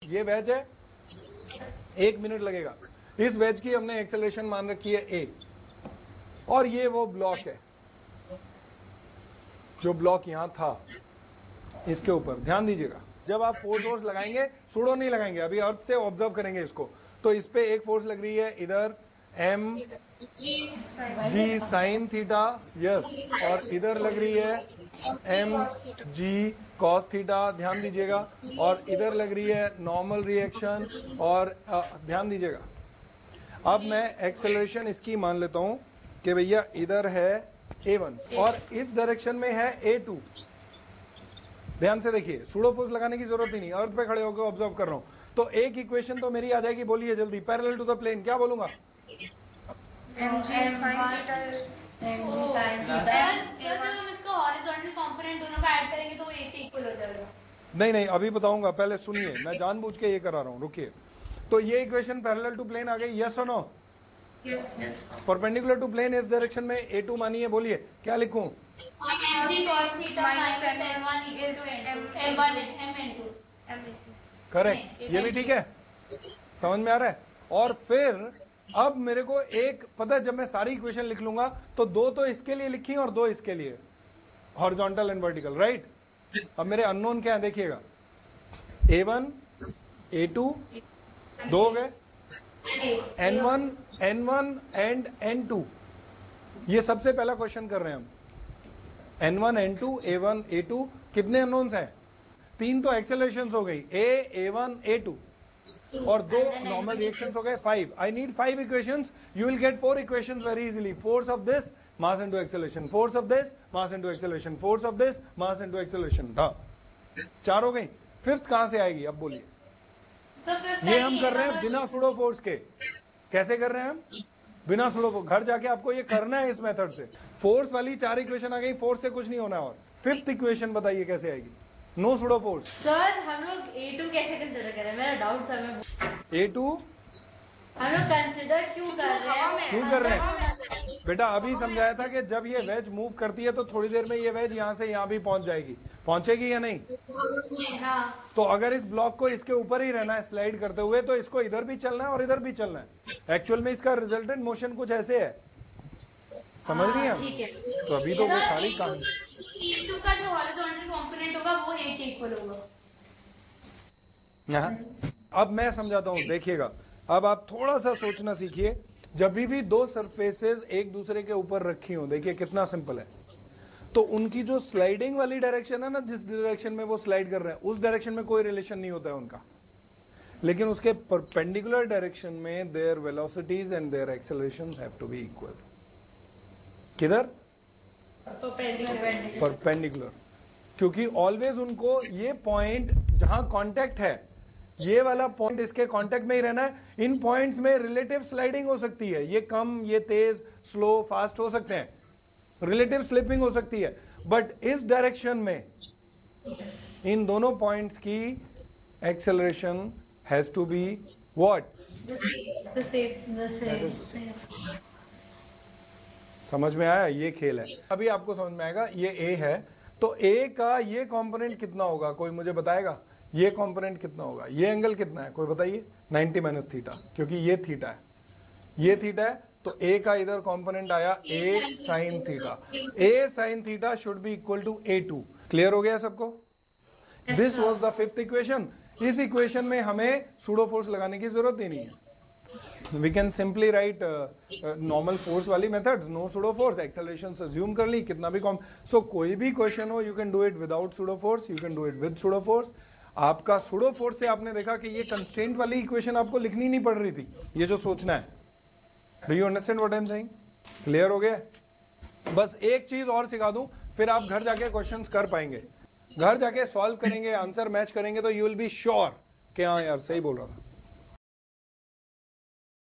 ये वेज है, 1 मिनट लगेगा। इस वेज की हमने एक्सेलरेशन मान रखी है a, और ये वो ब्लॉक है जो ब्लॉक यहां था इसके ऊपर। ध्यान दीजिएगा, जब आप फोर्स लगाएंगे, सूडो नहीं लगाएंगे, अभी अर्थ से ऑब्जर्व करेंगे इसको, तो इस पे एक फोर्स लग रही है इधर m g sine theta, yes, और इधर लग रही है m g कॉस थीटा, ध्यान दीजिएगा, और इधर लग रही है नॉर्मल रिएक्शन, और ध्यान दीजिएगा। अब मैं एक्सेलरेशन इसकी मान लेता हूं कि भैया इधर है a1 और इस डायरेक्शन में है a2। ध्यान से देखिए, सूडो फोर्स लगाने की जरूरत ही नहीं, अर्थ पे खड़े होकर ऑब्जर्व कर रहा हूं, तो एक इक्वेशन तो मेरी आ जाएगी। बोलिए जल्दी, पैरेलल टू द प्लेन क्या बोलूंगा? mg sin theta mg sin theta। जब हम इसका हॉरिजॉन्टल कंपोनेंट दोनों का ऐड करेंगे तो वो एक इक्वल हो जाएगा। नहीं, अभी बताऊंगा, पहले सुनिए, मैं जानबूझ के ये करा रहा हूं, रुकिए। तो ये इक्वेशन पैरेलल टू प्लेन आ गई, यस और no? Yes. Perpendicular to plane इस डायरेक्शन में a2 मानिए, बोलिए क्या लिखूं? mg cos theta minus m1 equal to m1 m n2। Correct, ये भी ठीक है, समझ में आ रहा है? और फिर अब मेरे को एक पता है, जब मैं सारी इक्वेशन लिख लूंगा तो 2 तो इसके लिए लिखी और 2 इसके लिए, हॉरिजॉन्टल एंड वर्टिकल, राइट? अब मेरे अननोन क्या है देखिएगा, a1 a2 2 हो गए, n1 एंड n2। ये सबसे पहला क्वेश्चन कर रहे हैं हम। n1 n2 a1 a2 कितने अननोन्स हैं? 3 तो एक्सेलरेशंस हो गई, a1 a2, और 2 नॉर्मल रिएक्शंस हो गए, 5। I need 5 equations. You will get 4 equations very easily. Force of this mass into acceleration, force of this mass into acceleration, force of this mass into acceleration. 4 हो गई, 5th कहां से आएगी? अब बोलिए। ये हम कर रहे हैं बिना सूडो फोर्स के। कैसे कर रहे हैं हम? बिना सूडो फोर्स। घर जाके आपको ये करना है इस मेथड से। फोर्स वाली 4 इक्वेशन आ गई, फोर्स से कुछ नहीं होना। और 5th इक्वेशन बताइए कैसे आएगी? No pseudo force. सर हम लोग a2 कैसे कंसीडर कर रहे हैं? मेरा डाउट था। मैं a2 हम लोग कंसीडर क्यों कर रहे हैं? क्यों कर रहे हैं बेटा? अभी समझाया था कि जब ये वेज मूव करती है तो थोड़ी देर में ये वेज यहाँ से यहाँ भी पहुंच जाएगी, पहुंचेगी या नहीं? हाँ। तो अगर इस ब्लॉक को इसके ऊपर ही रहना है स्लाइड करते हुए, तो इसको इधर भी चलना है और इधर भी चलना है। एक्चुअल में इसका रिजल्टेंट मोशन कुछ ऐसे है, समझ रही हैं? ठीक है। तो अभी तो वो सारी कहानी। a2 का जो हॉरिजॉन्टल कंपोनेंट होगा वो a के इक्वल होगा। अब मैं समझाता हूं, देखिएगा। अब आप थोड़ा सा सोचना सीखिए। जब भी 2 सरफेसेस एक दूसरे के ऊपर रखी हो, देखिए कितना सिंपल है। तो उनकी जो स्लाइडिंग वाली डायरेक्शन है ना, जिस डायरेक्शन में वो स्लाइड कर रहे हैं, उस डायरेक्शन में कोई रिलेशन नहीं होता है उनका, लेकिन उसके परपेंडिकुलर डायरेक्शन में their velocities and their accelerations have to be equal. किधर? परपेंडिकुलर। क्योंकि ऑलवेज उनको ये पॉइंट जहां कांटेक्ट है, ये वाला पॉइंट इसके कांटेक्ट में ही रहना है। इन पॉइंट्स में रिलेटिव स्लाइडिंग हो सकती है, ये कम, ये तेज, स्लो, फास्ट हो सकते हैं, रिलेटिव स्लिपिंग हो सकती है, बट इस डायरेक्शन में इन दोनों पॉइंट्स की acceleration has to be what? समझ में आया? ये खेल है, अभी आपको समझ में आएगा। ये A है, तो A का ये कंपोनेंट कितना होगा? कोई मुझे बताएगा? ये कंपोनेंट कितना होगा? ये एंगल कितना है? कोई बताइए। 90 माइनस थीटा, क्योंकि ये थीटा है, ये थीटा है, तो A का इधर कंपोनेंट आया A sine theta. A sine theta should be equal to A2। Clear हो गया सबको? This was the 5th equation. इस इक्वेशन में हमें सूडो फोर्स लगाने की जरूरत ही नहीं है। We can simply write normal force वाली methods, no pseudo force, acceleration assume कर ली, कितना भी so कोई भी क्वेश्चन हो, you can do it without pseudo force, you can do it with pseudo force। आपका pseudo force से आपने देखा कि ये constraint वाली इक्वेशन आपको लिखनी नहीं पड़ रही थी, ये जो सोचना है। Do you understand what I'm saying? Clear हो गया? बस एक चीज और सिखा दूं, फिर आप घर जाके क्वेश्चंस कर पाएंगे। घर जाके सॉल्व करेंगे, आंसर मैच करेंगे, तो यू विल बी श्योर कि हाँ यार सही बोल रहा था।